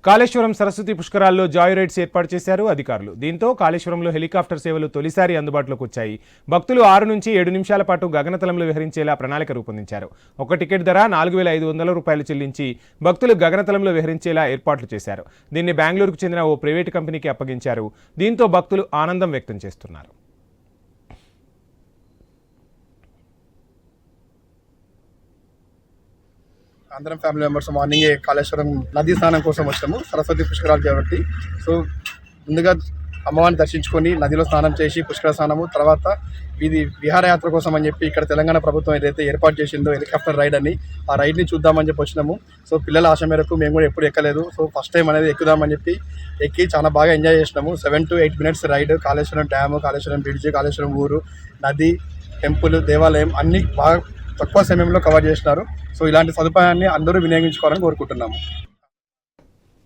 Kaleshwaram Saraswati పుష్కరాల్లో Joy rides ఏర్పాటు చేశారు అధికారులు. దీంతో కాళేశ్వరంలో హెలికాప్టర్ సేవలు తొలిసారి అందుబాటులోకి వచ్చాయి. భక్తులు 6 నుంచి 7 నిమిషాల పాటు గగనతలంలో విహరించేలా ప్రణాళిక రూపొందించారు. ఒక టికెట్ ధర 4,500 రూపాయలు చెల్లించి భక్తులు గగనతలంలో విహరించేలా ఏర్పాట్లు చేశారు. దీన్ని బెంగళూరుకు చెందిన ఓ ప్రైవేటు కంపెనీకి అప్పగించారు. దీంతో భక్తులు ఆనందం వ్యక్తం చేస్తున్నారు. అందరం ఫ్యామిలీ మెంబర్స్ మార్నింగే కాళేశ్వరం నదీ స్నానం కోసం వచ్చాము. సరస్వతి పుష్కరాలు కాబట్టి ముందుగా అమ్మవారిని దర్శించుకొని నదిలో స్నానం చేసి పుష్కర స్నానము తర్వాత ఇది విహారయాత్ర కోసం అని చెప్పి ఇక్కడ తెలంగాణ ప్రభుత్వం ఏదైతే ఏర్పాటు చేసిందో హెలికాప్టర్ రైడ్ అని ఆ రైడ్ని చూద్దామని చెప్పి వచ్చినాము. పిల్లల ఆశ మేరకు మేము కూడా ఎప్పుడు ఎక్కలేదు. ఫస్ట్ టైం అనేది ఎక్కుదామని చెప్పి ఎక్కి చాలా బాగా ఎంజాయ్ చేసినాము. 7 to 8 minutes ride. Kaleshwaram dam, Kaleshwaram bridge, Kaleshwaram ఊరు, నది, టెంపుల్, దేవాలయం అన్ని బాగా తక్కువ సమయంలో కవర్ చేసినారు. ఇలాంటి సదుపాయాన్ని అందరూ వినియోగించుకోవాలని కోరుకుంటున్నాము.